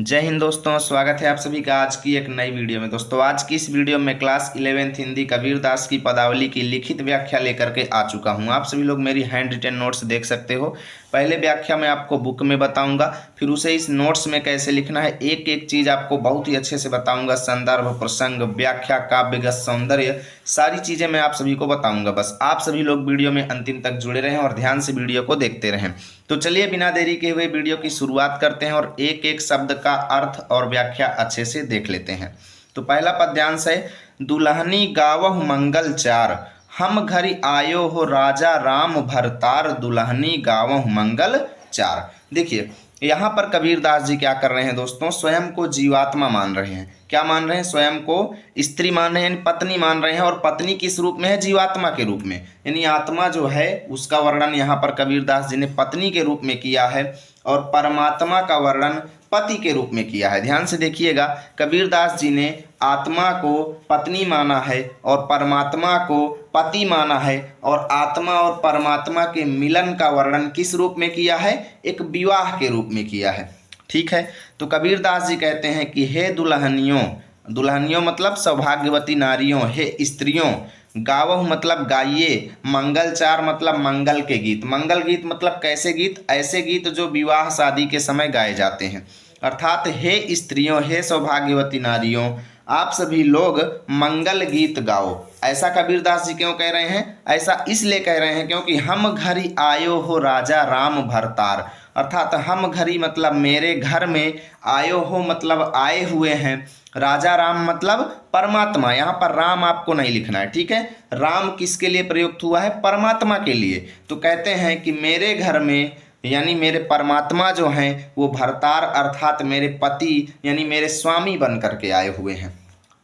जय हिंद दोस्तों, स्वागत है आप सभी का आज की एक नई वीडियो में। दोस्तों आज की इस वीडियो में क्लास 11th हिंदी कबीरदास की पदावली की लिखित व्याख्या लेकर के आ चुका हूं। आप सभी लोग मेरी हैंड रिटन नोट्स देख सकते हो। पहले व्याख्या मैं आपको बुक में बताऊंगा, फिर उसे इस नोट्स में कैसे लिखना है एक एक चीज़ आपको बहुत ही अच्छे से बताऊंगा। संदर्भ, प्रसंग, व्याख्या, काव्यगत सौंदर्य, सारी चीज़ें मैं आप सभी को बताऊंगा। बस आप सभी लोग वीडियो में अंतिम तक जुड़े रहें और ध्यान से वीडियो को देखते रहें। तो चलिए बिना देरी के हुए वीडियो की शुरुआत करते हैं और एक एक शब्द का अर्थ और व्याख्या अच्छे से देख लेते हैं। तो पहला पद्यांश है, दुल्हनी गावहु मंगल चार, हम घरी आयो हो राजा राम भरतार, दुल्हनी गावहु मंगल चार। देखिए यहाँ पर कबीरदास जी क्या कर रहे हैं दोस्तों, स्वयं को जीवात्मा मान रहे हैं। क्या मान रहे हैं? स्वयं को स्त्री मान रहे हैं, पत्नी मान रहे हैं। और पत्नी किस रूप में है? जीवात्मा के रूप में। यानी आत्मा जो है उसका वर्णन यहाँ पर कबीरदास जी ने पत्नी के रूप में किया है और परमात्मा का वर्णन पति के रूप में किया है। ध्यान से देखिएगा, कबीरदास जी ने आत्मा को पत्नी माना है और परमात्मा को पति माना है, और आत्मा और परमात्मा के मिलन का वर्णन किस रूप में किया है? एक विवाह के रूप में किया है। ठीक है, तो कबीरदास जी कहते हैं कि हे दुल्हनियों, दुल्हनियों मतलब सौभाग्यवती नारियों, हे स्त्रियों, गावह मतलब गाइए, मंगलचार मतलब मंगल के गीत। मंगल गीत मतलब कैसे गीत? ऐसे गीत जो विवाह शादी के समय गाए जाते हैं। अर्थात हे स्त्रियों, हे सौभाग्यवती नारियों, आप सभी लोग मंगल गीत गाओ। ऐसा कबीरदास जी क्यों कह रहे हैं? ऐसा इसलिए कह रहे हैं क्योंकि हम घरी आयो हो राजा राम भरतार। अर्थात हम घरी मतलब मेरे घर में, आयो हो मतलब आए हुए हैं, राजा राम मतलब परमात्मा। यहाँ पर राम आपको नहीं लिखना है, ठीक है। राम किसके लिए प्रयुक्त हुआ है? परमात्मा के लिए। तो कहते हैं कि मेरे घर में यानी मेरे परमात्मा जो हैं वो भरतार अर्थात मेरे पति यानी मेरे स्वामी बन करके आए हुए हैं।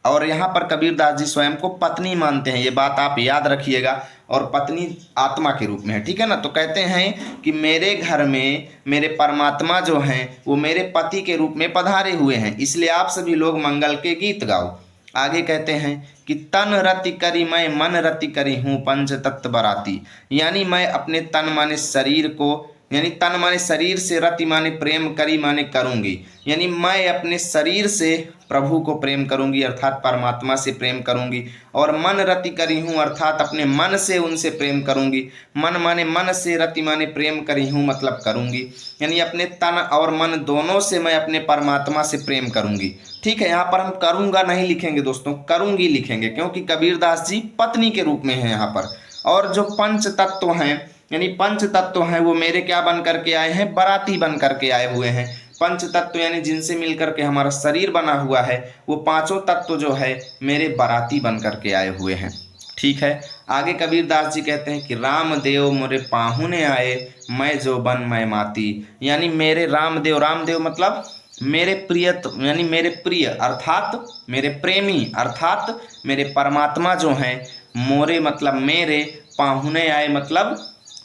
और यहाँ पर कबीरदास जी स्वयं को पत्नी मानते हैं, ये बात आप याद रखिएगा। और पत्नी आत्मा के रूप में है, ठीक है ना। तो कहते हैं कि मेरे घर में मेरे परमात्मा जो हैं वो मेरे पति के रूप में पधारे हुए हैं, इसलिए आप सभी लोग मंगल के गीत गाओ। आगे कहते हैं कि तन रति करी मैं मन रति करी हूँ पंच तत्व बराती। यानी मैं अपने तन माने शरीर को, यानी तन माने शरीर से, रति माने प्रेम, करी माने करूंगी, यानी मैं अपने शरीर से प्रभु को प्रेम करूंगी अर्थात परमात्मा से प्रेम करूंगी। और मन रति करी हूँ अर्थात अपने मन से उनसे प्रेम करूंगी। मन माने मन से, रति माने प्रेम करी हूँ मतलब करूंगी, यानी अपने तन और मन दोनों से मैं अपने परमात्मा से प्रेम करूंगी। ठीक है, यहाँ पर हम करूंगा नहीं लिखेंगे दोस्तों, करूंगी लिखेंगे, क्योंकि कबीरदास जी पत्नी के रूप में है यहाँ पर। और जो पंच तत्व हैं यानी पंच तत्व हैं वो मेरे क्या बन करके आए हैं? बराती बन करके आए हुए हैं। पंच तत्व यानी जिनसे मिलकर के हमारा शरीर बना हुआ है, वो पांचों तत्व जो है मेरे बराती बन करके आए हुए हैं। ठीक है, आगे कबीरदास जी कहते हैं कि रामदेव मोरे पाहुने आए, मैं जो बन मैं माती। यानी मेरे रामदेव, रामदेव मतलब मेरे प्रिय, यानी मेरे प्रिय अर्थात मेरे प्रेमी अर्थात मेरे परमात्मा जो हैं, मोरे मतलब मेरे, पाहुने आए मतलब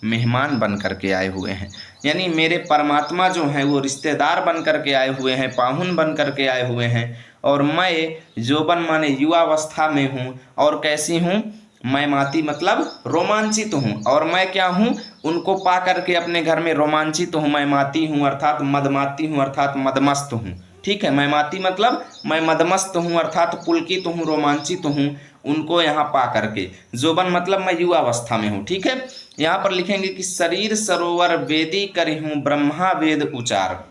मेहमान बन करके आए हुए हैं। यानी मेरे परमात्मा जो हैं वो रिश्तेदार बन करके आए हुए हैं, पाहुन बन करके आए हुए हैं। और मैं जोबन माने युवावस्था में हूँ, और कैसी हूँ? मैं माती मतलब रोमांचित हूँ। और मैं क्या हूँ? उनको पा करके अपने घर में रोमांचित हूँ। मैं माती हूँ अर्थात मदमाती हूँ अर्थात मदमस्त हूँ। ठीक है, मैं माती मतलब मैं मदमस्त हूँ अर्थात पुलकित हूँ, रोमांचित हूँ उनको यहाँ पा करके। जोबन मतलब मैं युवावस्था में हूँ। ठीक है, यहाँ पर लिखेंगे कि शरीर सरोवर वेदी करी हूँ ब्रह्मा वेद उचार।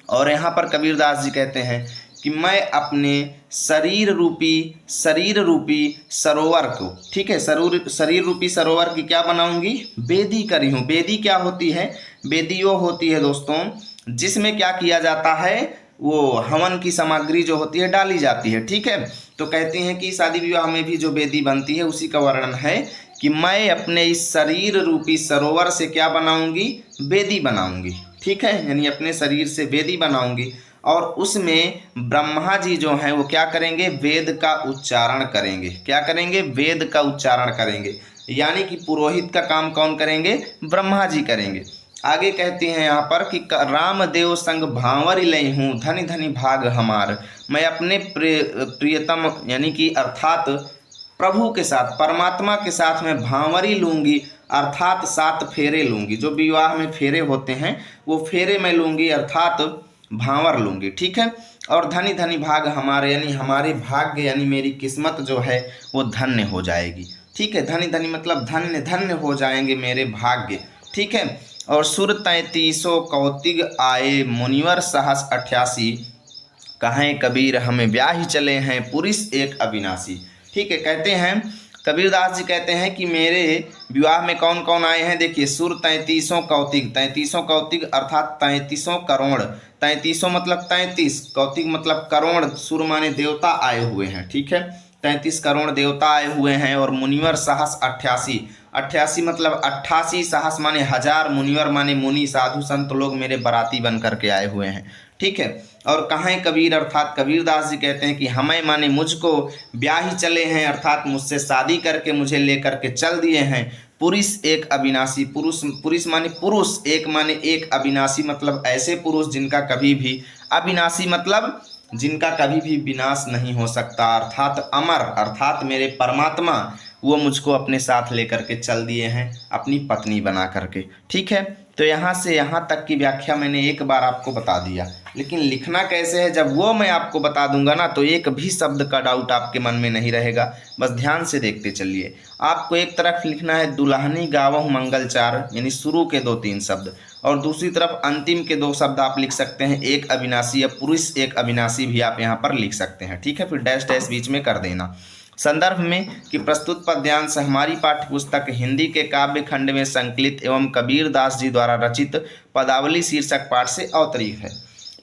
और यहाँ पर कबीरदास जी कहते हैं कि मैं अपने शरीर रूपी सरोवर को, ठीक है, शरीर रूपी सरोवर की क्या बनाऊंगी? वेदी करी हूँ। वेदी क्या होती है? वेदी वो होती है दोस्तों जिसमें क्या किया जाता है? वो हवन की सामग्री जो होती है डाली जाती है। ठीक है, तो कहते हैं कि शादी विवाह में भी जो वेदी बनती है उसी का वर्णन है कि मैं अपने इस शरीर रूपी सरोवर से क्या बनाऊंगी? वेदी बनाऊंगी। ठीक है, यानी अपने शरीर से वेदी बनाऊंगी, और उसमें ब्रह्मा जी जो हैं वो क्या करेंगे? वेद का उच्चारण करेंगे। क्या करेंगे? वेद का उच्चारण करेंगे। यानी कि पुरोहित का काम कौन करेंगे? ब्रह्मा जी करेंगे। आगे कहते हैं यहाँ पर कि रामदेव संग भांवर लई हूँ, धनी धनी भाग हमार। मैं अपने प्रियतम यानी कि अर्थात प्रभु के साथ, परमात्मा के साथ मैं भांवरी लूंगी अर्थात 7 फेरे लूंगी। जो विवाह में फेरे होते हैं वो फेरे मैं लूंगी, अर्थात भांवर लूँगी, ठीक है। और धनी धनी भाग हमारे, यानी हमारे भाग्य यानी मेरी किस्मत जो है वो धन्य हो जाएगी, ठीक है। धनी धनी मतलब धन्य धन्य हो जाएंगे मेरे भाग्य, ठीक है। और सुर 33 कौतिग आए, मुनिवर सहस 88, कहें कबीर हमें ब्याह चले हैं, पुरुष एक अविनाशी, ठीक है। कहते हैं कबीरदास जी कहते हैं कि मेरे विवाह में कौन कौन आए हैं। देखिए, सुर 33 कौतिक, 33 कौतिक अर्थात 33 करोड़, 33 मतलब 33, कौतिक मतलब करोड़, सुर माने देवता आए हुए हैं, ठीक है। 33 करोड़ देवता आए हुए हैं। और मुनिवर सहस 88, 88 मतलब 88, सहस माने हजार, मुनिवर माने मुनि, साधु संत लोग मेरे बराती बन करके आए हुए हैं, ठीक है। और कहें कबीर अर्थात कबीरदास जी कहते हैं कि हमें माने मुझको ब्याही चले हैं, अर्थात मुझसे शादी करके मुझे लेकर के चल दिए हैं। पुरुष एक अविनाशी, पुरुष पुरुष माने पुरुष, एक माने एक, अविनाशी मतलब ऐसे पुरुष जिनका कभी भी, अविनाशी मतलब जिनका कभी भी विनाश नहीं हो सकता, अर्थात अमर, अर्थात मेरे परमात्मा वो मुझको अपने साथ लेकर के चल दिए हैं अपनी पत्नी बना करके, ठीक है। तो यहाँ से यहाँ तक की व्याख्या मैंने एक बार आपको बता दिया, लेकिन लिखना कैसे है जब वो मैं आपको बता दूंगा ना, तो एक भी शब्द का डाउट आपके मन में नहीं रहेगा, बस ध्यान से देखते चलिए। आपको एक तरफ लिखना है दुल्हनी गावहु मंगलचार, यानी शुरू के 2-3 शब्द, और दूसरी तरफ अंतिम के 2 शब्द आप लिख सकते हैं, एक अविनाशी या पुरुष एक अविनाशी भी आप यहाँ पर लिख सकते हैं, ठीक है। फिर डैश डैश बीच में कर देना। संदर्भ में कि प्रस्तुत पद्यांश हमारी पाठ्य पुस्तक हिंदी के काव्य खंड में संकलित एवं कबीरदास जी द्वारा रचित पदावली शीर्षक पाठ से अवतरित है।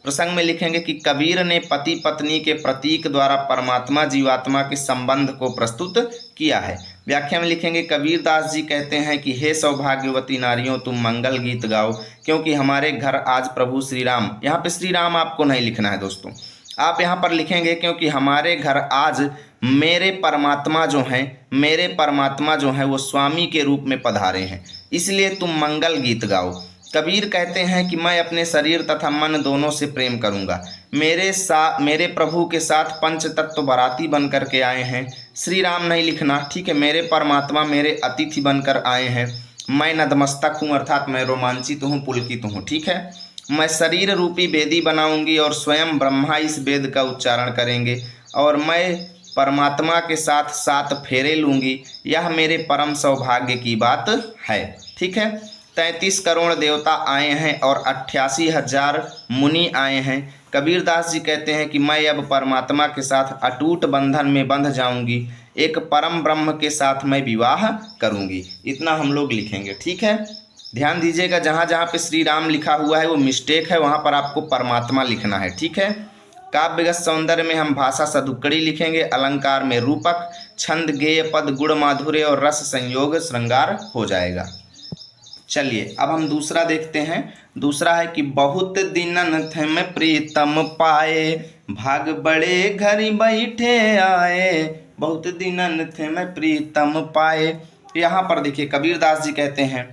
प्रसंग में लिखेंगे कि कबीर ने पति पत्नी के प्रतीक द्वारा परमात्मा जीवात्मा के संबंध को प्रस्तुत किया है। व्याख्या में लिखेंगे कबीरदास जी कहते हैं कि हे सौभाग्यवती नारियों तुम मंगल गीत गाओ, क्योंकि हमारे घर आज प्रभु श्री राम, यहाँ पे श्री राम आपको नहीं लिखना है दोस्तों, आप यहाँ पर लिखेंगे क्योंकि हमारे घर आज मेरे परमात्मा जो हैं, मेरे परमात्मा जो हैं वो स्वामी के रूप में पधारे हैं, इसलिए तुम मंगल गीत गाओ। कबीर कहते हैं कि मैं अपने शरीर तथा मन दोनों से प्रेम करूंगा। मेरे प्रभु के साथ पंच तत्व बाराती बन करके आए हैं। श्री राम नहीं लिखना, ठीक है। मेरे परमात्मा मेरे अतिथि बनकर आए हैं। मैं नतमस्तक हूँ, अर्थात मैं रोमांचित हूँ, पुलकित हूँ, ठीक है। मैं शरीर रूपी वेदी बनाऊंगी और स्वयं ब्रह्मा इस वेद का उच्चारण करेंगे, और मैं परमात्मा के साथ 7 फेरे लूँगी, यह मेरे परम सौभाग्य की बात है, ठीक है। 33 करोड़ देवता आए हैं और 88,000 मुनि आए हैं। कबीरदास जी कहते हैं कि मैं अब परमात्मा के साथ अटूट बंधन में बंध जाऊंगी, एक परम ब्रह्म के साथ मैं विवाह करूंगी। इतना हम लोग लिखेंगे, ठीक है। ध्यान दीजिएगा, जहाँ जहाँ पे श्री राम लिखा हुआ है वो मिस्टेक है, वहाँ पर आपको परमात्मा लिखना है, ठीक है। काव्यगत सौंदर्य में हम भाषा सदुक्कड़ी लिखेंगे, अलंकार में रूपक, छंद गेय पद गुण माधुर्य और रस संयोग श्रृंगार हो जाएगा। चलिए अब हम दूसरा देखते हैं। दूसरा है कि बहुत दिनन थे मैं प्रीतम पाए, भाग बड़े घर बैठे आए, बहुत दिनन थे मैं प्रीतम पाए। यहाँ पर देखिए कबीरदास जी कहते हैं,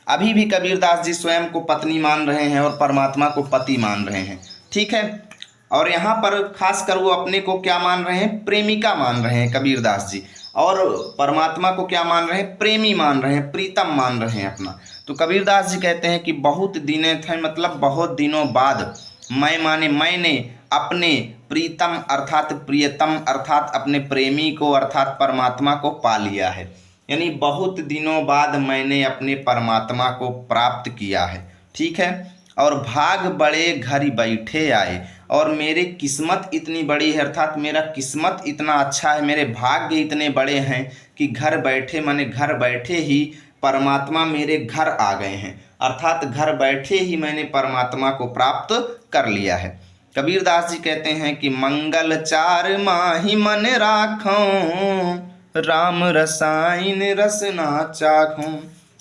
अभी भी कबीरदास जी स्वयं को पत्नी मान रहे हैं और परमात्मा को पति मान रहे हैं, ठीक है। और यहाँ पर खासकर वो अपने को क्या मान रहे हैं, प्रेमिका मान रहे हैं कबीरदास जी, और परमात्मा को क्या मान रहे हैं, प्रेमी मान रहे हैं, प्रीतम मान रहे हैं अपना। तो कबीरदास जी कहते हैं कि बहुत दिने थे मतलब बहुत दिनों बाद, मैं माने मैंने अपने प्रीतम अर्थात प्रियतम अर्थात अपने प्रेमी को अर्थात परमात्मा को पा लिया है, यानी बहुत दिनों बाद मैंने अपने परमात्मा को प्राप्त किया है, ठीक है। और भाग बड़े घर बैठे आए, और मेरे किस्मत इतनी बड़ी है, अर्थात मेरा किस्मत इतना अच्छा है, मेरे भाग्य इतने बड़े हैं कि घर बैठे माने घर बैठे ही परमात्मा मेरे घर आ गए हैं, अर्थात घर बैठे ही मैंने परमात्मा को प्राप्त कर लिया है। कबीरदास जी कहते हैं कि मंगल चार माही मन राखों, राम रसायन रसना चाखों।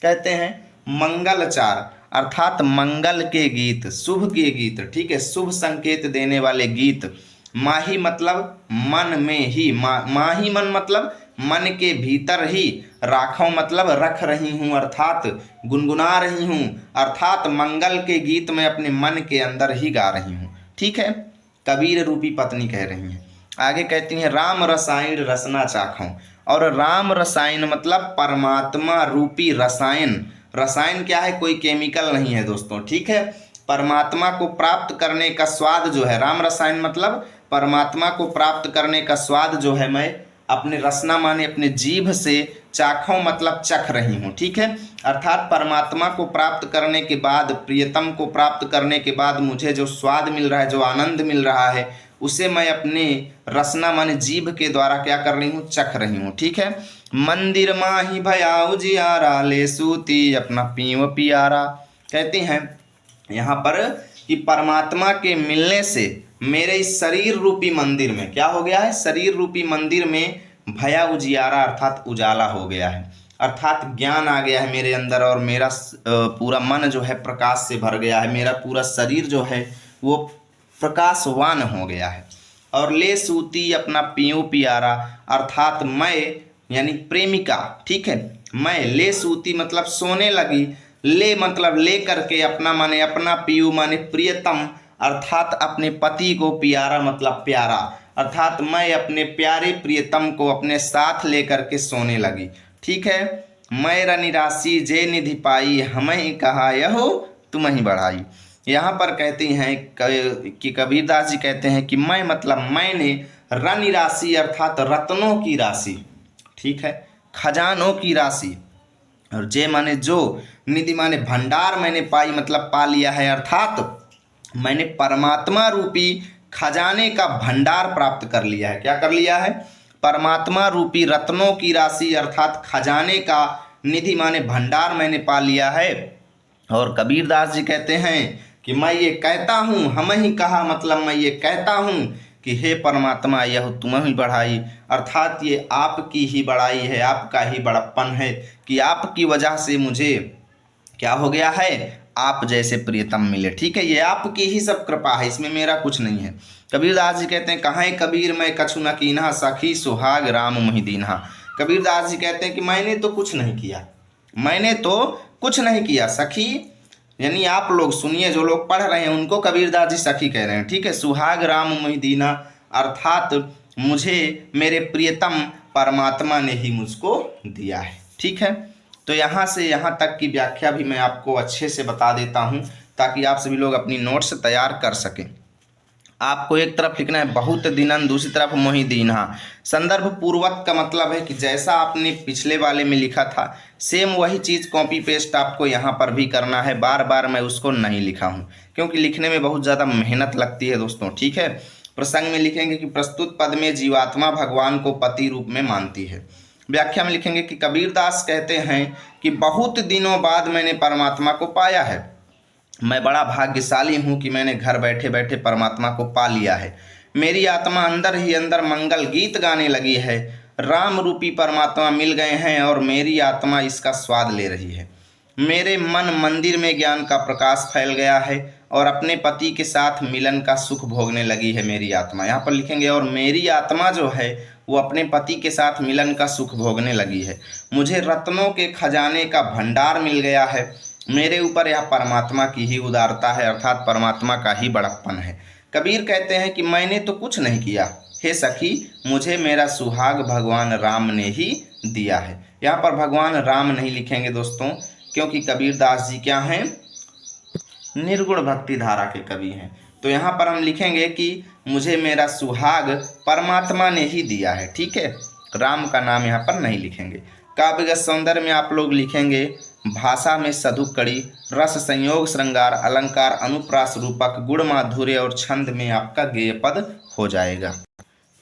कहते हैं मंगलचार अर्थात मंगल के गीत, शुभ के गीत, ठीक है, शुभ संकेत देने वाले गीत। माही मतलब मन में ही, माही मन मतलब मन के भीतर ही, राखों मतलब रख रही हूँ अर्थात गुनगुना रही हूँ, अर्थात मंगल के गीत मैं अपने मन के अंदर ही गा रही हूँ, ठीक है। कबीर रूपी पत्नी कह रही हैं। आगे कहती हैं राम रसायन रसना चाखों, और राम रसायन मतलब परमात्मा रूपी रसायन। रसायन क्या है, कोई केमिकल नहीं है दोस्तों, ठीक है। परमात्मा को प्राप्त करने का स्वाद जो है, राम रसायन मतलब परमात्मा को प्राप्त करने का स्वाद जो है मैं अपने रसना माने अपने जीभ से चाखूं मतलब चख रही हूँ। ठीक है, अर्थात परमात्मा को प्राप्त करने के बाद, प्रियतम को प्राप्त करने के बाद मुझे जो स्वाद मिल रहा है, जो आनंद मिल रहा है, उसे मैं अपने रसना माने जीभ के द्वारा क्या कर रही हूँ, चख रही हूँ। ठीक है, मंदिर माही भयाऊ जियारा ले सूती अपना पीव पियारा। कहती हैं यहाँ पर कि परमात्मा के मिलने से मेरे इस शरीर रूपी मंदिर में क्या हो गया है, शरीर रूपी मंदिर में भया उजियारा अर्थात उजाला हो गया है, अर्थात ज्ञान आ गया है मेरे अंदर और मेरा पूरा मन जो है प्रकाश से भर गया है, मेरा पूरा शरीर जो है वो प्रकाशवान हो गया है। और ले सूती अपना पियो पियारा, अर्थात मैं यानी प्रेमिका, ठीक है, मैं ले सूती मतलब सोने लगी, ले मतलब ले करके, अपना माने अपना, पियू माने प्रियतम अर्थात अपने पति को, पियारा मतलब प्यारा, अर्थात मैं अपने प्यारे प्रियतम को अपने साथ लेकर के सोने लगी। ठीक है, मैं रनिराशि जे निधि पाई हमें ही कहा यहो तुम ही बढ़ाई। यहाँ पर कहती हैं कि कबीरदास जी कहते हैं कि मैं मतलब मैंने रनिराशि अर्थात रत्नों की राशि, ठीक है, खजानों की राशि, और जे माने जो, निधि माने भंडार मैंने पाई मतलब पा लिया है, अर्थात मैंने परमात्मा रूपी खजाने का भंडार प्राप्त कर लिया है। क्या कर लिया है, परमात्मा रूपी रत्नों की राशि अर्थात खजाने का, निधि माने भंडार मैंने पा लिया है। और कबीरदास जी कहते हैं कि मैं ये कहता हूँ, हम ही कहा मतलब मैं ये कहता हूँ कि हे परमात्मा यह तुम ही बढ़ाई, अर्थात ये आपकी ही बड़ाई है, आपका ही बड़प्पन है कि आपकी वजह से मुझे क्या हो गया है, आप जैसे प्रियतम मिले। ठीक है, ये आपकी ही सब कृपा है, इसमें मेरा कुछ नहीं है। कबीरदास जी कहते हैं कहाँ कबीर मैं कछु न कीन्हा सखी सुहाग राम मोहि दीन्हा। कबीरदास जी कहते हैं कि मैंने तो कुछ नहीं किया, मैंने तो कुछ नहीं किया। सखी यानी आप लोग सुनिए, जो लोग पढ़ रहे हैं उनको कबीरदास जी सखी कह रहे हैं। ठीक है, सुहाग राम मोहि दीन्हा अर्थात मुझे मेरे प्रियतम परमात्मा ने ही मुझको दिया है। ठीक है, तो यहाँ से यहाँ तक की व्याख्या भी मैं आपको अच्छे से बता देता हूँ ताकि आप सभी लोग अपनी नोट्स तैयार कर सकें। आपको एक तरफ लिखना है बहुत दिनन, दूसरी तरफ मोहि दीन्हा। संदर्भ पूर्वक का मतलब है कि जैसा आपने पिछले वाले में लिखा था सेम वही चीज़ कॉपी पेस्ट आपको यहाँ पर भी करना है। बार बार मैं उसको नहीं लिखा हूँ क्योंकि लिखने में बहुत ज़्यादा मेहनत लगती है दोस्तों। ठीक है, प्रसंग में लिखेंगे कि प्रस्तुत पद में जीवात्मा भगवान को पति रूप में मानती है। व्याख्या में लिखेंगे कि कबीरदास कहते हैं कि बहुत दिनों बाद मैंने परमात्मा को पाया है, मैं बड़ा भाग्यशाली हूँ कि मैंने घर बैठे बैठे परमात्मा को पा लिया है। मेरी आत्मा अंदर ही अंदर मंगल गीत गाने लगी है, राम रूपी परमात्मा मिल गए हैं और मेरी आत्मा इसका स्वाद ले रही है। मेरे मन मंदिर में ज्ञान का प्रकाश फैल गया है और अपने पति के साथ मिलन का सुख भोगने लगी है मेरी आत्मा। यहाँ पर लिखेंगे और मेरी आत्मा जो है वो अपने पति के साथ मिलन का सुख भोगने लगी है। मुझे रत्नों के खजाने का भंडार मिल गया है। मेरे ऊपर यह परमात्मा की ही उदारता है, अर्थात परमात्मा का ही बड़प्पन है। कबीर कहते हैं कि मैंने तो कुछ नहीं किया, हे सखी मुझे मेरा सुहाग भगवान राम ने ही दिया है। यहाँ पर भगवान राम नहीं लिखेंगे दोस्तों, क्योंकि कबीरदास जी क्या हैं, निर्गुण भक्ति धारा के कवि हैं। तो यहाँ पर हम लिखेंगे कि मुझे मेरा सुहाग परमात्मा ने ही दिया है। ठीक है, राम का नाम यहाँ पर नहीं लिखेंगे। काव्यगत सौंदर्य में आप लोग लिखेंगे भाषा में सधु कड़ी, रस संयोग श्रृंगार अलंकार अनुप्रास रूपक, गुण माधुर्य और छंद में आपका गेय पद हो जाएगा।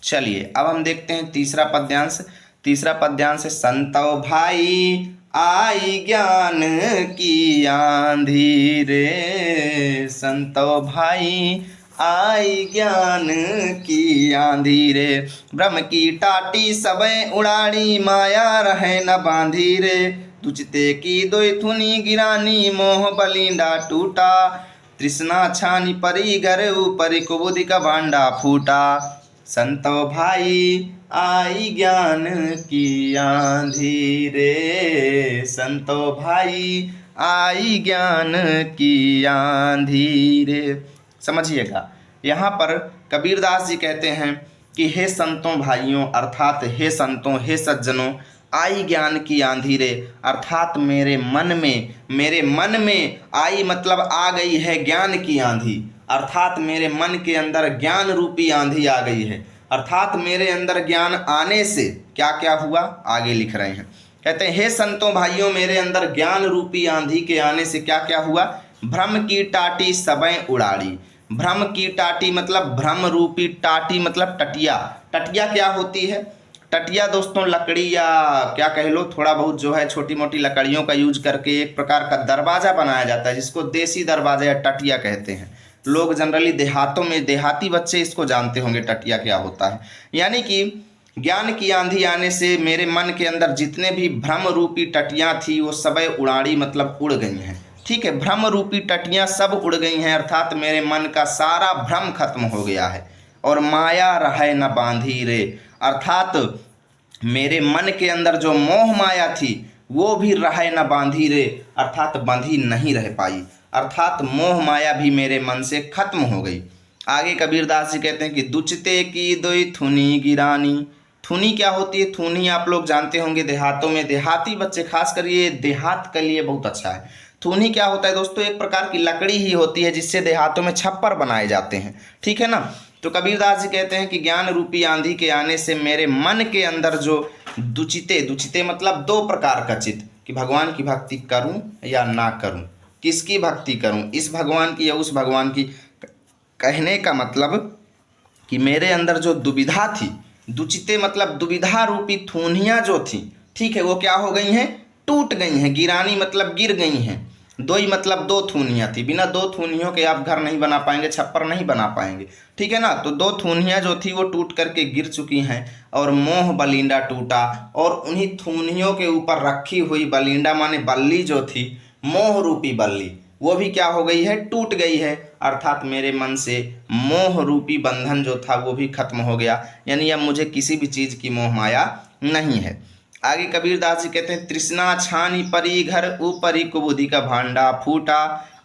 चलिए अब हम देखते हैं तीसरा पद्यांश। तीसरा पद्यांश है संतो भाई आई ज्ञान की आंधी रे, संतो भाई आई ज्ञान की आंधी रे, ब्रह्म की टाटी सबे उड़ाड़ी माया रहे न बांधी रे, तुचते की दोई थुनी गिरानी मोह बलिंडा टूटा, तृष्णा छानी परी घर ऊपर कुबुदि का भांडा फूटा, संतो भाई आई ज्ञान की आंधी रे, संतो भाई आई ज्ञान की आंधी रे। समझिएगा, यहाँ पर कबीरदास जी कहते हैं कि हे संतों भाइयों अर्थात हे संतों हे सज्जनों, आई ज्ञान की आंधी रे, अर्थात मेरे मन में आई मतलब आ गई है ज्ञान की आंधी, अर्थात मेरे मन के अंदर ज्ञान रूपी आंधी आ गई है। अर्थात मेरे अंदर ज्ञान आने से क्या क्या हुआ, आगे लिख रहे हैं। कहते हैं हे संतों भाइयों, मेरे अंदर ज्ञान रूपी आंधी के आने से क्या क्या हुआ, भ्रम की टाटी सबें उड़ाड़ी। भ्रम की टाटी मतलब भ्रम रूपी टाटी मतलब टटिया। टटिया क्या होती है, टटिया दोस्तों लकड़ी या क्या कह लो, थोड़ा बहुत जो है छोटी मोटी लकड़ियों का यूज करके एक प्रकार का दरवाजा बनाया जाता है, जिसको देसी दरवाजा या टटिया कहते हैं। लोग जनरली देहातों में, देहाती बच्चे इसको जानते होंगे टटिया क्या होता है। यानी कि ज्ञान की आंधी आने से मेरे मन के अंदर जितने भी भ्रम रूपी टटियाँ थी वो सबे उड़ाड़ी मतलब उड़ गई हैं। ठीक है, भ्रम रूपी टटियाँ सब उड़ गई हैं, अर्थात मेरे मन का सारा भ्रम खत्म हो गया है। और माया रहे न बांधी रे, अर्थात मेरे मन के अंदर जो मोह माया थी वो भी रहे न बांधी रे, अर्थात बंधी नहीं रह पाई, अर्थात मोह माया भी मेरे मन से खत्म हो गई। आगे कबीरदास जी कहते हैं कि दुचते की दोई थुनी गिरानी। थुनी क्या होती है, थुनी आप लोग जानते होंगे देहातों में, देहाती बच्चे खास कर ये देहात के लिए बहुत अच्छा है। थुनी क्या होता है दोस्तों, एक प्रकार की लकड़ी ही होती है जिससे देहातों में छप्पर बनाए जाते हैं। ठीक है ना। तो कबीरदास जी कहते हैं कि ज्ञान रूपी आंधी के आने से मेरे मन के अंदर जो दुचिते, दुचिते मतलब दो प्रकार का चित्त, कि भगवान की भक्ति करूं या ना करूं, किसकी भक्ति करूं, इस भगवान की या उस भगवान की। कहने का मतलब कि मेरे अंदर जो दुविधा थी, दुचिते मतलब दुविधा रूपी थूनियाँ जो थी, ठीक है, वो क्या हो गई हैं, टूट गई हैं। गिरानी मतलब गिर गई हैं। दोई मतलब दो थूनियाँ थी, बिना दो थूनियों के आप घर नहीं बना पाएंगे, छप्पर नहीं बना पाएंगे। ठीक है ना। तो दो थूनियाँ जो थी वो टूट करके गिर चुकी हैं और मोह बलिंडा टूटा, और उन्हीं थूनियों के ऊपर रखी हुई बलिंडा माने बल्ली जो थी, मोह रूपी बल्ली, वो भी क्या हो गई है, टूट गई है। अर्थात मेरे मन से मोह रूपी बंधन जो था वो भी खत्म हो गया, यानी अब मुझे किसी भी चीज़ की मोह माया नहीं है। आगे कबीरदास जी कहते हैं तृष्णा छानी परी घर ऊपरी कुबुद्धि का भांडा फूटा,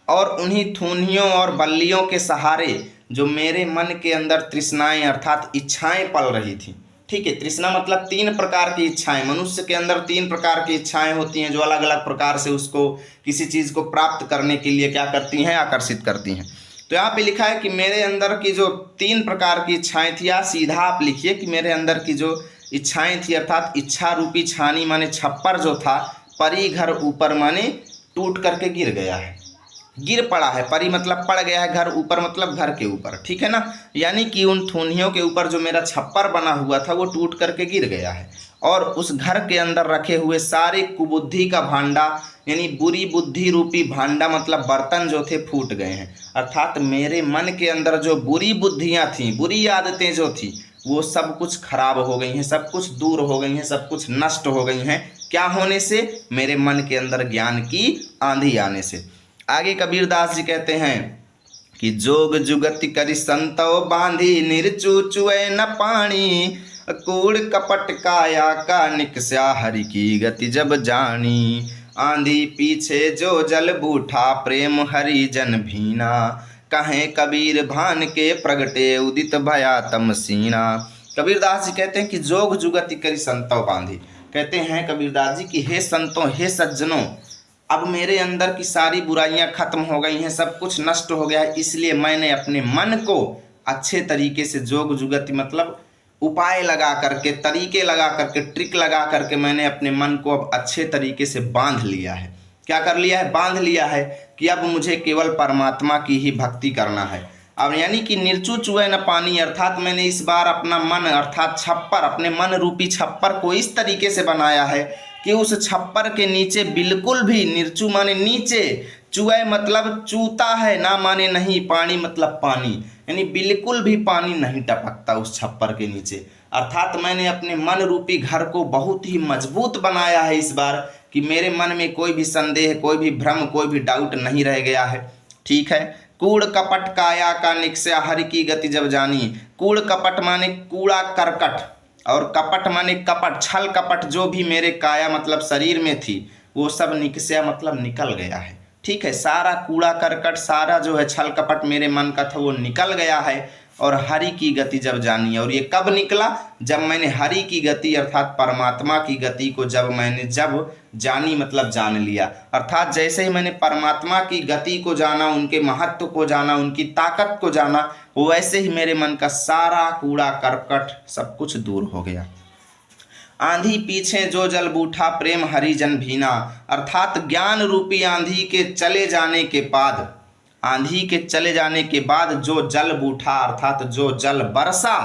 और उन्हीं थूनियों और बल्लियों के सहारे जो मेरे मन के अंदर तृष्णाएं अर्थात इच्छाएं पल रही थी। ठीक है, तृष्णा मतलब तीन प्रकार की इच्छाएं, मनुष्य के अंदर तीन प्रकार की इच्छाएं होती हैं जो अलग अलग प्रकार से उसको किसी चीज़ को प्राप्त करने के लिए क्या करती हैं, आकर्षित करती हैं। तो यहाँ पे लिखा है कि मेरे अंदर की जो तीन प्रकार की इच्छाएं थी, या सीधा आप लिखिए कि मेरे अंदर की जो इच्छाएं थी, अर्थात इच्छा रूपी छानी माने छप्पर जो था, परी घर ऊपर माने टूट करके गिर गया है, गिर पड़ा है। परी मतलब पड़ गया है, घर ऊपर मतलब घर के ऊपर। ठीक है ना। यानी कि उन थूनियों के ऊपर जो मेरा छप्पर बना हुआ था वो टूट करके गिर गया है, और उस घर के अंदर रखे हुए सारे कुबुद्धि का भांडा, यानी बुरी बुद्धि रूपी भांडा मतलब बर्तन जो थे फूट गए हैं। अर्थात मेरे मन के अंदर जो बुरी बुद्धियाँ थीं, बुरी आदतें जो थी, वो सब कुछ खराब हो गई हैं, सब कुछ दूर हो गई हैं, सब कुछ नष्ट हो गई हैं। क्या होने से, मेरे मन के अंदर ज्ञान की आंधी आने से। आगे कबीरदास जी कहते हैं कि जोग जुगति करि संतो बांधी निर्चु चुए न पानी, कूड़ कपट काया का निकस्या हरि की गति जब जानी, आंधी पीछे जो जल बूठा प्रेम हरि जन भीना, कहें कबीर भान के प्रगटे उदित भया तमसीना। कबीरदास जी कहते हैं कि जोग जुगति करि संतो बांधी, कहते हैं कबीरदास जी कि हे संतों, हे सज्जनों, अब मेरे अंदर की सारी बुराइयां खत्म हो गई हैं, सब कुछ नष्ट हो गया है, इसलिए मैंने अपने मन को अच्छे तरीके से जोग जुगति मतलब उपाय लगा करके, तरीके लगा करके, ट्रिक लगा करके मैंने अपने मन को अब अच्छे तरीके से बांध लिया है। क्या कर लिया है, बांध लिया है कि अब मुझे केवल परमात्मा की ही भक्ति करना है। अब यानी कि निर्चु चुए न पानी, अर्थात मैंने इस बार अपना मन अर्थात छप्पर, अपने मन रूपी छप्पर को इस तरीके से बनाया है कि उस छप्पर के नीचे बिल्कुल भी, निर्चु माने नीचे, चुए मतलब चूता है, ना माने नहीं, पानी मतलब पानी, यानी बिल्कुल भी पानी नहीं टपकता उस छप्पर के नीचे। अर्थात मैंने अपने मन रूपी घर को बहुत ही मजबूत बनाया है इस बार, कि मेरे मन में कोई भी संदेह, कोई भी भ्रम, कोई भी डाउट नहीं रह गया है। ठीक है। कूड़ कपट काया का निकस्या हरि की गति जब जानी, कूड़ कपट माने कूड़ा करकट, और कपट माने कपट, छल कपट जो भी मेरे काया मतलब शरीर में थी, वो सब निकस्या मतलब निकल गया है। ठीक है, सारा कूड़ा करकट, सारा जो है छल कपट मेरे मन का था वो निकल गया है, और हरि की गति जब जानी। और ये कब निकला? जब मैंने हरि की गति अर्थात परमात्मा की गति को जब जानी मतलब जान लिया। अर्थात जैसे ही मैंने परमात्मा की गति को जाना, उनके महत्व को जाना, उनकी ताकत को जाना, वैसे ही मेरे मन का सारा कूड़ा करकट सब कुछ दूर हो गया। आंधी पीछे जो जल बूठा, प्रेम हरिजन भीना। अर्थात ज्ञान रूपी आंधी के चले जाने के बाद, आंधी के चले जाने के बाद जो जल बूठा अर्थात जो जल बरसा,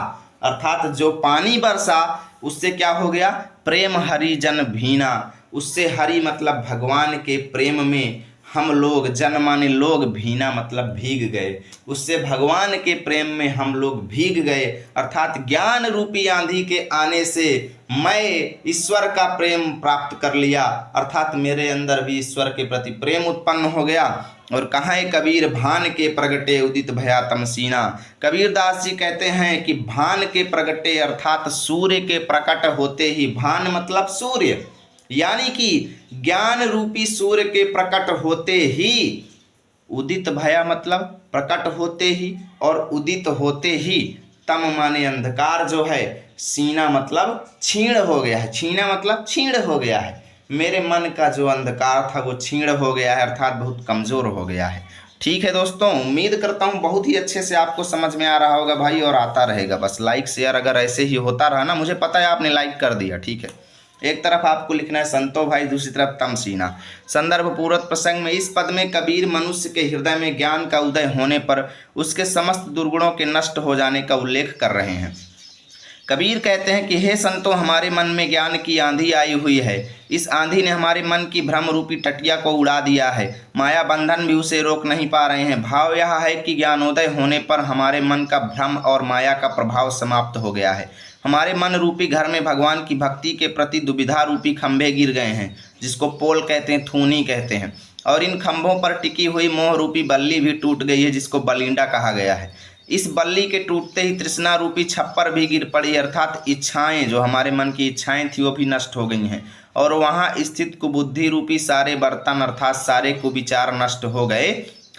अर्थात जो पानी बरसा, उससे क्या हो गया? प्रेम हरिजन भीना। उससे हरि मतलब भगवान के प्रेम में हम लोग, जन माने लोग, भीना मतलब भीग गए। उससे भगवान के प्रेम में हम लोग भीग गए। अर्थात ज्ञान रूपी आंधी के आने से मैं ईश्वर का प्रेम प्राप्त कर लिया। अर्थात मेरे अंदर भी ईश्वर के प्रति प्रेम उत्पन्न हो गया। और कहाँ कबीर भान के प्रगटे उदित भया तमसीना। कबीरदास जी कहते हैं कि भान के प्रगटे अर्थात सूर्य के प्रकट होते ही, भान मतलब सूर्य, यानी कि ज्ञान रूपी सूर्य के प्रकट होते ही, उदित भया मतलब प्रकट होते ही, और उदित होते ही, तम माने अंधकार जो है, सीना मतलब छीण हो गया है। छीना मतलब छीण हो गया है। मेरे मन का जो अंधकार था वो छीण हो गया है, अर्थात बहुत कमजोर हो गया है। ठीक है दोस्तों, उम्मीद करता हूँ बहुत ही अच्छे से आपको समझ में आ रहा होगा भाई, और आता रहेगा। बस लाइक शेयर अगर ऐसे ही होता रहा ना, मुझे पता है आपने लाइक कर दिया, ठीक है। एक तरफ आपको लिखना है संतो भाई, दूसरी तरफ तमसीना। संदर्भ पूर्वक प्रसंग में इस पद में कबीर मनुष्य के हृदय में ज्ञान का उदय होने पर उसके समस्त दुर्गुणों के नष्ट हो जाने का उल्लेख कर रहे हैं। कबीर कहते हैं कि हे संतो, हमारे मन में ज्ञान की आंधी आई हुई है। इस आंधी ने हमारे मन की भ्रम रूपी टटिया को उड़ा दिया है। माया बंधन भी उसे रोक नहीं पा रहे हैं। भाव यह है कि ज्ञानोदय होने पर हमारे मन का भ्रम और माया का प्रभाव समाप्त हो गया है। हमारे मन रूपी घर में भगवान की भक्ति के प्रति दुविधा रूपी खंभे गिर गए हैं, जिसको पोल कहते हैं, थूनी कहते हैं। और इन खंभों पर टिकी हुई मोह रूपी बल्ली भी टूट गई है, जिसको बलिंडा कहा गया है। इस बल्ली के टूटते ही तृष्णा रूपी छप्पर भी गिर पड़ी, अर्थात इच्छाएं, जो हमारे मन की इच्छाएं थी वो भी नष्ट हो गई हैं। और वहाँ स्थित कुबुद्धि रूपी सारे बर्तन अर्थात सारे कुविचार नष्ट हो गए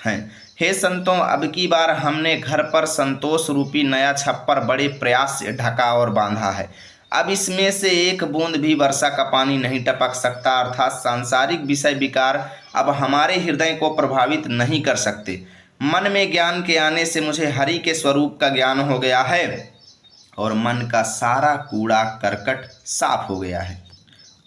हैं। हे संतों, अब की बार हमने घर पर संतोष रूपी नया छप्पर बड़े प्रयास से ढका और बांधा है। अब इसमें से एक बूंद भी वर्षा का पानी नहीं टपक सकता, अर्थात सांसारिक विषय विकार अब हमारे हृदय को प्रभावित नहीं कर सकते। मन में ज्ञान के आने से मुझे हरि के स्वरूप का ज्ञान हो गया है और मन का सारा कूड़ा करकट साफ हो गया है।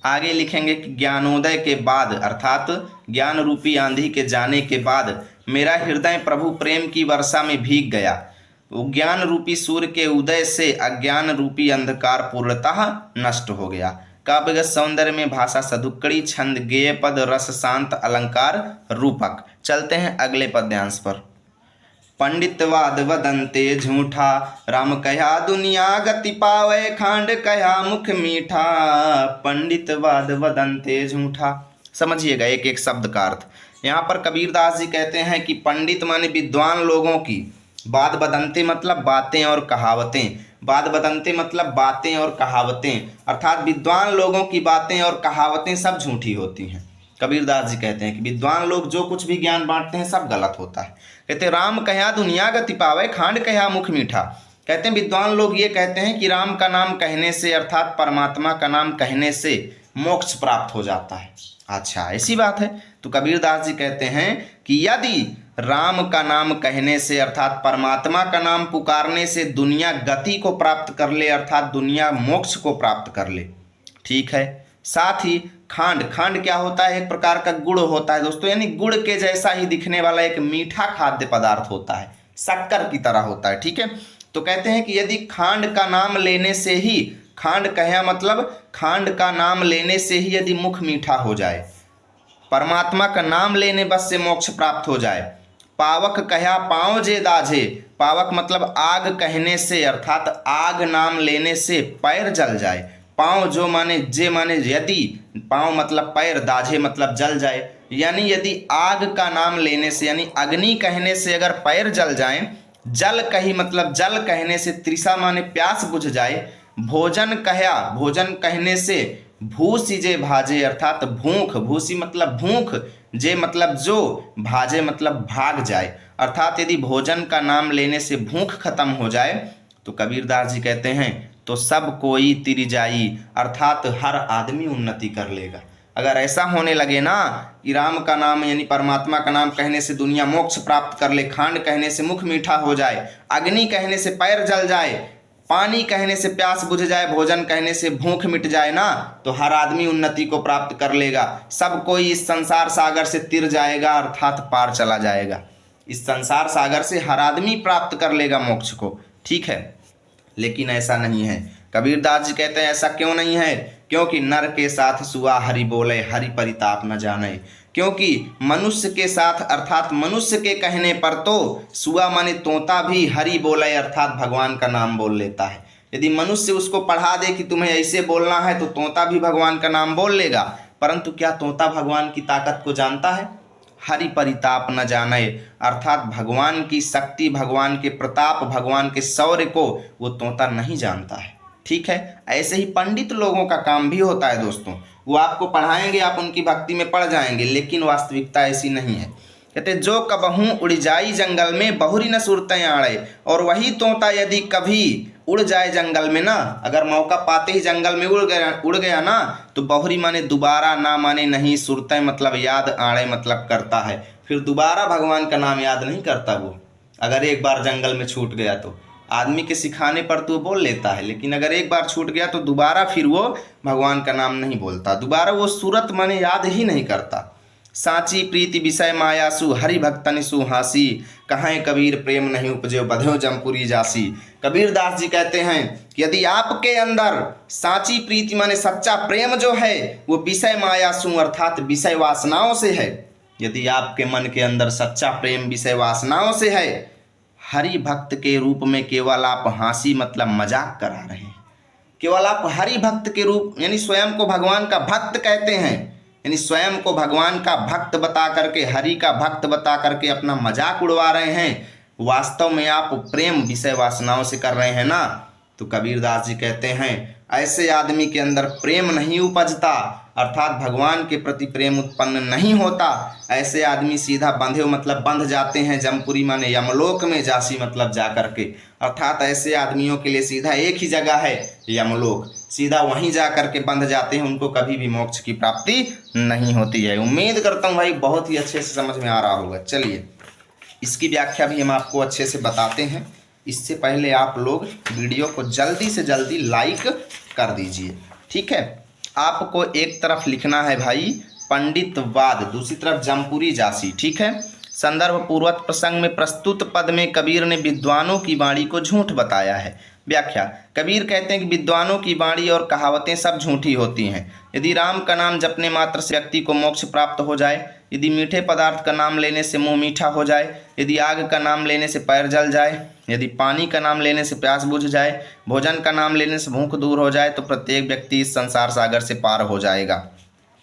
आगे लिखेंगे कि ज्ञानोदय के बाद अर्थात ज्ञान रूपी आंधी के जाने के बाद मेरा हृदय प्रभु प्रेम की वर्षा में भीग गया। वो ज्ञान रूपी सूर्य के उदय से अज्ञान रूपी अंधकार पूर्णतः नष्ट हो गया। काव्यगत सौंदर्य में भाषा सदुक्कड़ी, छंद गेय पद, रस शांत, अलंकार रूपक। चलते हैं अगले पद्यांश पर। पंडितवाद वदंते झूठा, राम कहा दुनिया गति पावे, खांड कहा मुख मीठा। पंडितवाद वदंते झूठा, समझिएगा एक एक शब्द का अर्थ। यहाँ पर कबीरदास जी कहते हैं कि पंडित माने विद्वान लोगों की, वाद बदंते मतलब बातें और कहावतें, वाद बदंते मतलब बातें और कहावतें, अर्थात विद्वान लोगों की बातें और कहावतें सब झूठी होती हैं। कबीरदास जी कहते हैं कि विद्वान लोग जो कुछ भी ज्ञान बांटते हैं सब गलत होता है। कहते हैं राम कहा दुनिया गति पावे, खांड कहा मुख मीठा। कहते हैं विद्वान लोग ये कहते हैं कि राम का नाम कहने से अर्थात परमात्मा का नाम कहने से मोक्ष प्राप्त हो जाता है। अच्छा, ऐसी बात है। तो कबीरदास जी कहते हैं कि यदि राम का नाम कहने से अर्थात परमात्मा का नाम पुकारने से दुनिया गति को प्राप्त कर ले, अर्थात दुनिया मोक्ष को प्राप्त कर ले, ठीक है। साथ ही खांड, खांड क्या होता है? एक प्रकार का गुड़ होता है दोस्तों, यानी गुड़ के जैसा ही दिखने वाला एक मीठा खाद्य पदार्थ होता है, शक्कर की तरह होता है, ठीक है। तो कहते हैं कि यदि खांड का नाम लेने से ही, खांड कहा मतलब खांड का नाम लेने से ही यदि मुख मीठा हो जाए, परमात्मा का नाम लेने बस से मोक्ष प्राप्त हो जाए। पावक कहा पाँव जे दाझे, पावक मतलब आग कहने से अर्थात आग नाम लेने से पैर जल जाए। पाँव जो माने जे माने यदि, पाँव मतलब पैर, दाझे मतलब जल जाए, यानी यदि आग का नाम लेने से यानी अग्नि कहने से अगर पैर जल जाएं, जल कही मतलब जल कहने से तृषा माने प्यास बुझ जाए। भोजन कहा, भोजन कहने से भूसी जे भाजे अर्थात भूख, भूसी मतलब भूख जे मतलब जो, भाजे मतलब भाग जाए, अर्थात यदि भोजन का नाम लेने से भूख खत्म हो जाए तो कबीरदास जी कहते हैं तो सब कोई तिर जाई, अर्थात हर आदमी उन्नति कर लेगा। अगर ऐसा होने लगे ना कि राम का नाम यानी परमात्मा का नाम कहने से दुनिया मोक्ष प्राप्त कर ले, खांड कहने से मुख मीठा हो जाए, अग्नि कहने से पैर जल जाए, पानी कहने से प्यास बुझ जाए, भोजन कहने से भूख मिट जाए ना, तो हर आदमी उन्नति को प्राप्त कर लेगा। सब कोई इस संसार सागर से तिर जाएगा, अर्थात पार चला जाएगा। इस संसार सागर से हर आदमी प्राप्त कर लेगा मोक्ष को, ठीक है। लेकिन ऐसा नहीं है। कबीरदास जी कहते हैं ऐसा क्यों नहीं है? क्योंकि नर के साथ सुआ हरि बोले, हरि परिताप न जाने। क्योंकि मनुष्य के साथ अर्थात मनुष्य के कहने पर तो सुआ माने तोता भी हरि बोले अर्थात भगवान का नाम बोल लेता है। यदि मनुष्य उसको पढ़ा दे कि तुम्हें ऐसे बोलना है तो तोता भी भगवान का नाम बोल लेगा, परंतु क्या तोता भगवान की ताकत को जानता है? हरि परिताप न जाने, अर्थात भगवान की शक्ति, भगवान के प्रताप, भगवान के शौर्य को वो तोता नहीं जानता है, ठीक है। ऐसे ही पंडित लोगों का काम भी होता है दोस्तों, वो आपको पढ़ाएंगे, आप उनकी भक्ति में पड़ जाएंगे, लेकिन वास्तविकता ऐसी नहीं है। कहते जो कबहूँ उड़ जाई जंगल में, बहुरी न सुरतें आड़े। और वही तोता यदि कभी उड़ जाए जंगल में ना, अगर मौका पाते ही जंगल में उड़ गया ना, तो बहुरी माने दोबारा, ना माने नहीं, सुरतें मतलब याद, आड़े मतलब करता है, फिर दोबारा भगवान का नाम याद नहीं करता वो। अगर एक बार जंगल में छूट गया तो आदमी के सिखाने पर तो बोल लेता है, लेकिन अगर एक बार छूट गया तो दोबारा फिर वो भगवान का नाम नहीं बोलता, दोबारा वो सूरत माने याद ही नहीं करता। साची प्रीति विषय मायासु, हरि भक्तनि सुहासी, कहाँ कबीर प्रेम नहीं उपजे, बध्यो जमपुरी जासी। कबीरदास जी कहते हैं कि यदि आपके अंदर साची प्रीति माने सच्चा प्रेम जो है वो विषय मायासु अर्थात विषय वासनाओं से है, यदि आपके मन के अंदर सच्चा प्रेम विषय वासनाओं से है, हरि भक्त के रूप में केवल आप हंसी मतलब मजाक करा रहे हैं, केवल आप हरि भक्त के रूप यानी स्वयं को भगवान का भक्त कहते हैं, यानी स्वयं को भगवान का भक्त बता करके, हरि का भक्त बता करके अपना मजाक उड़वा रहे हैं, वास्तव में आप प्रेम विषय वासनाओं से कर रहे हैं ना। तो कबीरदास जी कहते हैं ऐसे आदमी के अंदर प्रेम नहीं उपजता, अर्थात भगवान के प्रति प्रेम उत्पन्न नहीं होता। ऐसे आदमी सीधा बंधे मतलब बंध जाते हैं, जमपुरी माने यमलोक में, जासी मतलब जा करके, अर्थात ऐसे आदमियों के लिए सीधा एक ही जगह है यमलोक, सीधा वहीं जा करके बंध जाते हैं, उनको कभी भी मोक्ष की प्राप्ति नहीं होती है। उम्मीद करता हूँ भाई बहुत ही अच्छे से समझ में आ रहा होगा। चलिए इसकी व्याख्या भी हम आपको अच्छे से बताते हैं। इससे पहले आप लोग वीडियो को जल्दी से जल्दी लाइक कर दीजिए, ठीक है। आपको एक तरफ लिखना है भाई पंडितवाद, दूसरी तरफ जमपुरी जासी, ठीक है। संदर्भ पूर्वक प्रसंग में प्रस्तुत पद में कबीर ने विद्वानों की वाणी को झूठ बताया है। व्याख्या, कबीर कहते हैं कि विद्वानों की वाणी और कहावतें सब झूठी होती हैं। यदि राम का नाम जपने मात्र से व्यक्ति को मोक्ष प्राप्त हो जाए, यदि मीठे पदार्थ का नाम लेने से मुंह मीठा हो जाए, यदि आग का नाम लेने से पैर जल जाए, यदि पानी का नाम लेने से प्यास बुझ जाए, भोजन का नाम लेने से भूख दूर हो जाए, तो प्रत्येक व्यक्ति इस संसार सागर से पार हो जाएगा,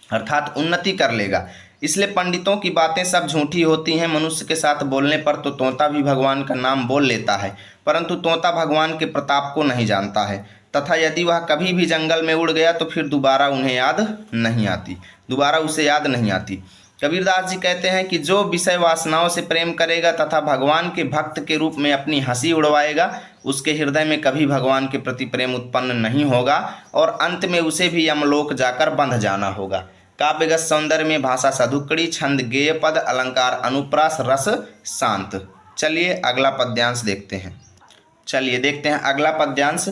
अर्थात उन्नति कर लेगा। इसलिए पंडितों की बातें सब झूठी होती हैं। मनुष्य के साथ बोलने पर तो तोता भी भगवान का नाम बोल लेता है, परंतु तोता भगवान के प्रताप को नहीं जानता है, तथा यदि वह कभी भी जंगल में उड़ गया तो फिर दोबारा उन्हें याद नहीं आती, दोबारा उसे याद नहीं आती। कबीरदास जी कहते हैं कि जो विषय वासनाओं से प्रेम करेगा तथा भगवान के भक्त के रूप में अपनी हंसी उड़वाएगा, उसके हृदय में कभी भगवान के प्रति प्रेम उत्पन्न नहीं होगा और अंत में उसे भी यमलोक जाकर बंध जाना होगा। काव्यगत सौंदर्य में भाषा सधुकड़ी, छंद गेय पद, अलंकार अनुप्रास, रस शांत। चलिए अगला पद्यांश देखते हैं। चलिए देखते हैं अगला पद्यांश।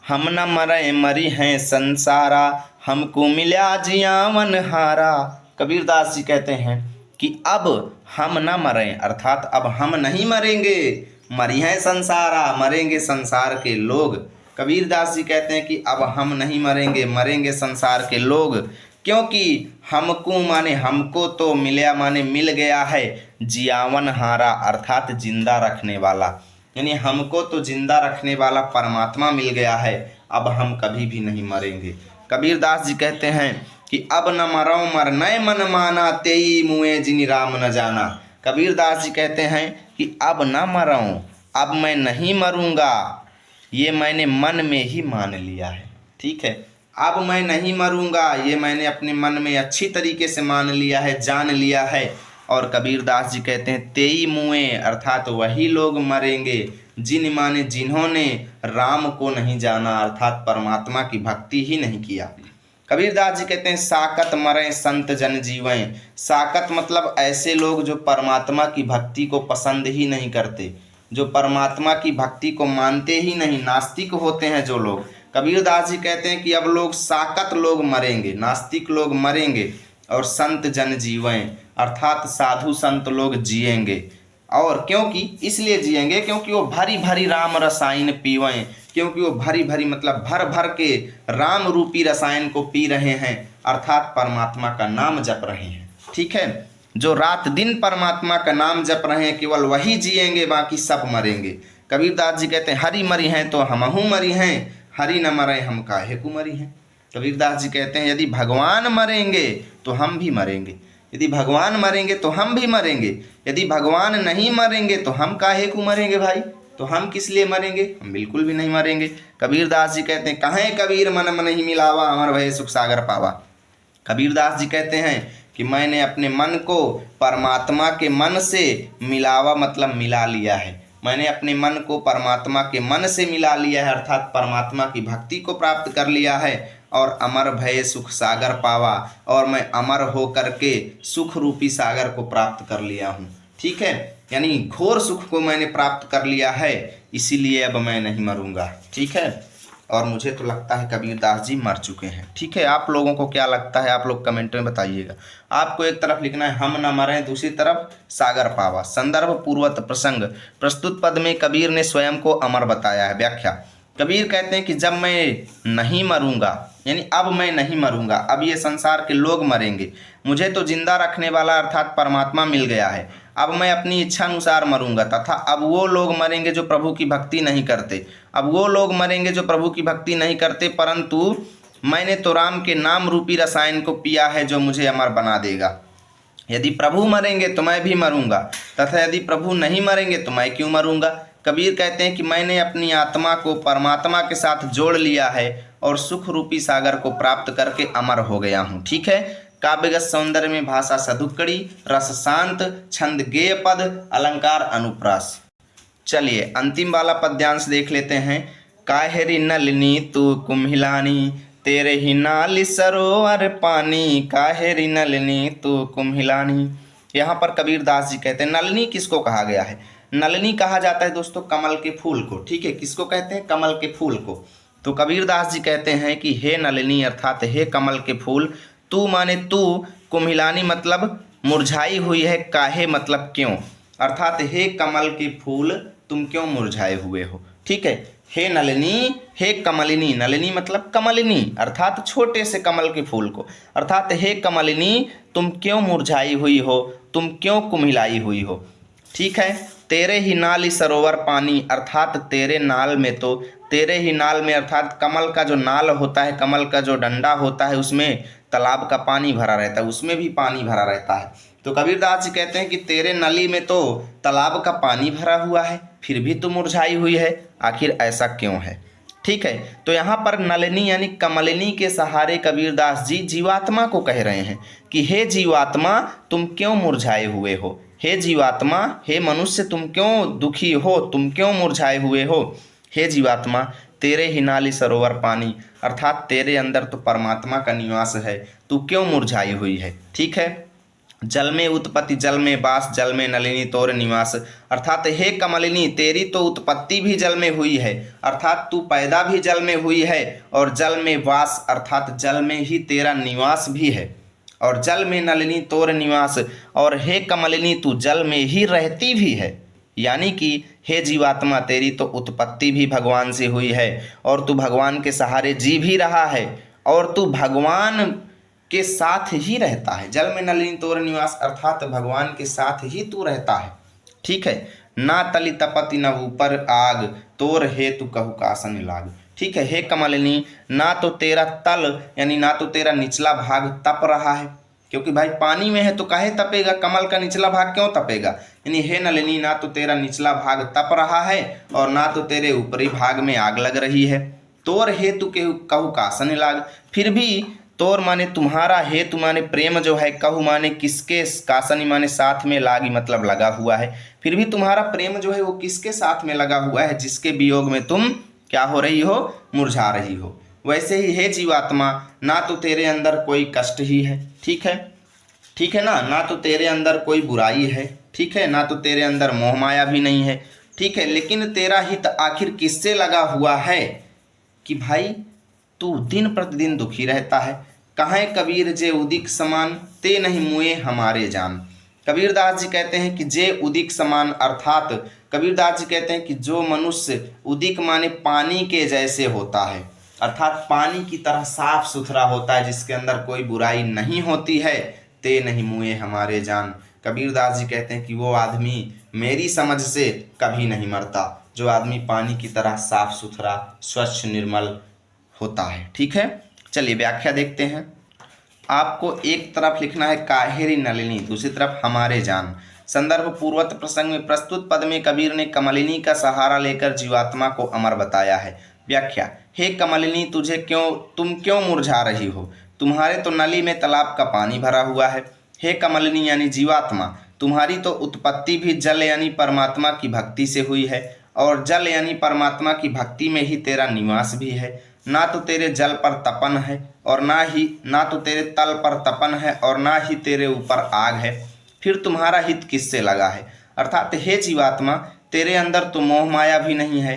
हम न मरे मरी हैं संसारा, हमको मिला जियावन हारा। कबीरदास जी कहते हैं कि अब हम न मरें, अर्थात अब हम नहीं मरेंगे, मरी हैं संसारा, मरेंगे संसार के लोग। कबीरदास जी कहते हैं कि अब हम नहीं मरेंगे, मरेंगे संसार के लोग, क्योंकि हमको माने हमको तो मिला माने मिल गया है, जियावन हारा अर्थात जिंदा रखने वाला, यानी हमको तो जिंदा रखने वाला परमात्मा मिल गया है, अब हम कभी भी नहीं मरेंगे। कबीरदास जी कहते हैं कि अब न मरो मरने मन माना, तेई मुए जिनि राम न जाना। कबीरदास जी कहते हैं कि अब न मरूं, अब मैं नहीं मरूंगा, ये मैंने मन में ही मान लिया है, ठीक है। अब मैं नहीं मरूंगा, ये मैंने अपने मन में अच्छी तरीके से मान लिया है, जान लिया है। और कबीरदास जी कहते हैं तेई मुए, अर्थात वही लोग मरेंगे जिन्होंने राम को नहीं जाना, अर्थात परमात्मा की भक्ति ही नहीं किया। कबीरदास जी कहते हैं साकत मरें संत जन जीवें। साकत मतलब ऐसे लोग जो परमात्मा की भक्ति को पसंद ही नहीं करते, जो परमात्मा की भक्ति को मानते ही नहीं, नास्तिक होते हैं जो लोग। कबीरदास जी कहते हैं कि अब लोग साकत लोग मरेंगे, नास्तिक लोग मरेंगे, और संत जन जीवें, अर्थात साधु संत लोग जिएंगे। और क्योंकि इसलिए जिएंगे क्योंकि वो भरी भरी राम रसायन पीवें, क्योंकि वो भरी भरी मतलब भर भर के राम रूपी रसायन को पी रहे हैं, अर्थात परमात्मा का नाम जप रहे हैं। ठीक है, जो रात दिन परमात्मा का नाम जप रहे हैं केवल वही जिएंगे, बाकी सब मरेंगे। कबीरदास जी कहते हैं हरि मरी हैं तो हमहू मरी हैं, हरि न मरे हम काहे को मरी हैं। कबीरदास जी कहते हैं यदि भगवान मरेंगे तो हम भी मरेंगे, यदि भगवान मरेंगे तो हम भी मरेंगे, यदि भगवान नहीं मरेंगे तो हम काहे को मरेंगे भाई, तो हम किस लिए मरेंगे, हम बिल्कुल भी नहीं मरेंगे। कबीरदास जी कहते हैं कहें कबीर मन मन ही मिलावा, अमर भय सुख सागर पावा। कबीरदास जी कहते हैं कि मैंने अपने मन को परमात्मा के मन से मिलावा मतलब मिला लिया है, मैंने अपने मन को परमात्मा के मन से मिला लिया है, अर्थात परमात्मा की भक्ति को प्राप्त कर लिया है। और अमर भय सुख सागर पावा, और मैं अमर हो करके सुख रूपी सागर को प्राप्त कर लिया हूँ। ठीक है, यानी घोर सुख को मैंने प्राप्त कर लिया है, इसीलिए अब मैं नहीं मरूंगा। ठीक है, और मुझे तो लगता है कबीरदास जी मर चुके हैं। ठीक है, आप लोगों को क्या लगता है, आप लोग कमेंट में बताइएगा। आपको एक तरफ लिखना है हम न मरें, दूसरी तरफ सागर पावा। संदर्भ पूर्वत प्रसंग, प्रस्तुत पद में कबीर ने स्वयं को अमर बताया है। व्याख्या, कबीर कहते हैं कि जब मैं नहीं मरूंगा, यानी अब मैं नहीं मरूंगा, अब ये संसार के लोग मरेंगे, मुझे तो जिंदा रखने वाला अर्थात परमात्मा मिल गया है। अब मैं अपनी इच्छा अनुसार मरूंगा, तथा अब वो लोग मरेंगे जो प्रभु की भक्ति नहीं करते, अब वो लोग मरेंगे जो प्रभु की भक्ति नहीं करते, परंतु मैंने तो राम के नाम रूपी रसायन को पिया है जो मुझे अमर बना देगा। यदि प्रभु मरेंगे तो मैं भी मरूंगा, तथा यदि प्रभु नहीं मरेंगे तो मैं क्यों मरूंगा। कबीर कहते हैं कि मैंने अपनी आत्मा को परमात्मा के साथ जोड़ लिया है और सुख रूपी सागर को प्राप्त करके अमर हो गया हूँ। ठीक है, काव्यगत सौंदर्य में भाषा सदुक्कड़ी, रस शांत, छंद गेय पद, अलंकार अनुप्रास। चलिए अंतिम वाला पद्यांश देख लेते हैं। काहेरी नलिनी तू कुम्हिलानी, तेरे ही नाली सरोवर पानी, काहेरी नलिनी तू कुम्हिलानी। यहाँ पर कबीरदास जी कहते हैं नलिनी किसको कहा गया है, नलिनी कहा जाता है दोस्तों कमल के फूल को। ठीक है, किसको कहते हैं, कमल के फूल को। तो कबीरदास जी कहते हैं कि हे नलिनी अर्थात हे कमल के फूल, तू माने तू, कुम्हिलानी मतलब मुरझाई हुई है, काहे मतलब क्यों, अर्थात हे कमल के फूल तुम क्यों मुरझाए हुए हो। ठीक है, हे नलिनी, हे कमलिनी, नलिनी मतलब कमलिनी अर्थात छोटे से कमल के फूल को, अर्थात हे कमलिनी तुम क्यों मुरझाई हुई हो, तुम क्यों कुम्हिलाई हुई हो। ठीक है, तेरे ही नाल सरोवर पानी, अर्थात तेरे नाल में तो, तेरे ही नाल में अर्थात कमल का जो नाल होता है, कमल का जो डंडा होता है उसमें तालाब का पानी भरा रहता है, उसमें भी पानी भरा रहता है। तो कबीरदास जी कहते हैं कि तेरे नली में तो तालाब का पानी भरा हुआ है, फिर भी तो मुरझाई हुई है, आखिर ऐसा क्यों है। ठीक है, तो यहाँ पर नलिनी यानी कमलिनी के सहारे कबीरदास जी जीवात्मा को कह रहे हैं कि हे जीवात्मा तुम क्यों मुरझाए हुए हो, हे जीवात्मा, हे मनुष्य तुम क्यों दुखी हो, तुम क्यों मुरझाए हुए हो। हे जीवात्मा तेरे ही नाली सरोवर पानी, अर्थात तेरे अंदर तो परमात्मा का निवास है, तू क्यों मुरझाई हुई है। ठीक है, जल में उत्पत्ति जल में वास, जल में नलिनी तोर निवास, अर्थात हे कमलिनी तेरी तो उत्पत्ति भी जल में हुई है, अर्थात तू पैदा भी जल में हुई है, और जल में वास अर्थात जल में ही तेरा निवास भी है, और जल में नलिनी तोर निवास, और हे कमलिनी तू जल में ही रहती भी है। यानी कि हे जीवात्मा तेरी तो उत्पत्ति भी भगवान से हुई है, और तू भगवान के सहारे जी भी रहा है, और तू भगवान के साथ ही रहता है। जल में नलिनी तोर निवास अर्थात भगवान के साथ ही तू रहता है। ठीक है, ना तली तपति न ऊपर आग, तोर हे तू कहु कासन लाग। ठीक है, हे कमलिनी ना तो तेरा तल यानी ना तो तेरा निचला भाग तप रहा है, क्योंकि भाई पानी में है तो काहे तपेगा, कमल का निचला भाग क्यों तपेगा। यानी हे नलिनी ना तो तेरा निचला भाग तप रहा है और ना तो तेरे ऊपरी भाग में आग लग रही है। तोर हेतु केहू कहू कासन लाग। फिर भी तोर माने तुम्हारा, हेतु माने प्रेम जो है, कहू माने किसके, कासनी माने साथ में, लागी मतलब लगा हुआ है। फिर भी तुम्हारा प्रेम जो है वो किसके साथ में लगा हुआ है, जिसके वियोग में तुम क्या हो रही हो, मुरझा रही हो। वैसे ही हे जीवात्मा, ना तो तेरे अंदर कोई कष्ट ही है, ठीक है, ठीक है ना, ना तो तेरे अंदर कोई बुराई है, ठीक है, ना तो तेरे अंदर मोह माया भी नहीं है, ठीक है, लेकिन तेरा हित आखिर किससे लगा हुआ है कि भाई तू दिन प्रतिदिन दुखी रहता है। कहें कबीर जे उदिक समान, ते नहीं मुए हमारे जान। कबीरदास जी कहते हैं कि जे उदिक समान, अर्थात कबीरदास जी कहते हैं कि जो मनुष्य उदिक माने पानी के जैसे होता है, अर्थात पानी की तरह साफ सुथरा होता है, जिसके अंदर कोई बुराई नहीं होती है, ते नहीं मुए हमारे जान। कबीरदास जी कहते हैं कि वो आदमी मेरी समझ से कभी नहीं मरता, जो आदमी पानी की तरह साफ सुथरा स्वच्छ निर्मल होता है, ठीक है। चलिए व्याख्या देखते हैं। आपको एक तरफ लिखना है काहेरी नलिनी, दूसरी तरफ हमारे जान। संदर्भ पूर्वत प्रसंग में प्रस्तुत पद में कबीर ने कमलिनी का सहारा लेकर जीवात्मा को अमर बताया है। व्याख्या, हे कमलिनी, तुम क्यों मुरझा रही हो, तुम्हारे तो नली में तालाब का पानी भरा हुआ है। हे कमलिनी यानी जीवात्मा, तुम्हारी तो उत्पत्ति भी जल यानी परमात्मा की भक्ति से हुई है, और जल यानी परमात्मा की भक्ति में ही तेरा निवास भी है। ना तो तेरे जल पर तपन है और ना तो तेरे तल पर तपन है और ना ही तेरे ऊपर आग है, फिर तुम्हारा हित किससे लगा है। अर्थात हे जीवात्मा, तेरे अंदर तो मोह माया भी नहीं है,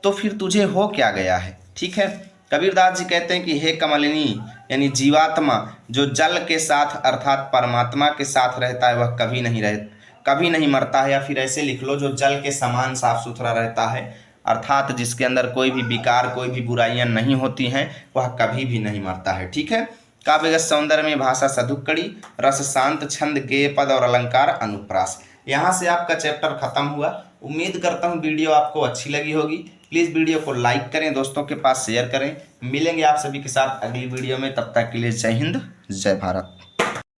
तो फिर तुझे हो क्या गया है, ठीक है। कबीरदास जी कहते हैं कि हे कमलिनी यानी जीवात्मा, जो जल के साथ अर्थात परमात्मा के साथ रहता है वह कभी नहीं मरता है, या फिर ऐसे लिख लो, जो जल के समान साफ सुथरा रहता है, अर्थात जिसके अंदर कोई भी विकार, कोई भी बुराइयां नहीं होती हैं, वह कभी भी नहीं मरता है, ठीक है। काव्यगत सौंदर्य में भाषा सदुक्कड़ी, रस शांत, छंद गेय पद और अलंकार अनुप्रास। यहाँ से आपका चैप्टर खत्म हुआ। उम्मीद करता हूँ वीडियो आपको अच्छी लगी होगी। प्लीज़ वीडियो को लाइक करें, दोस्तों के पास शेयर करें। मिलेंगे आप सभी के साथ अगली वीडियो में, तब तक के लिए जय हिंद, जय भारत।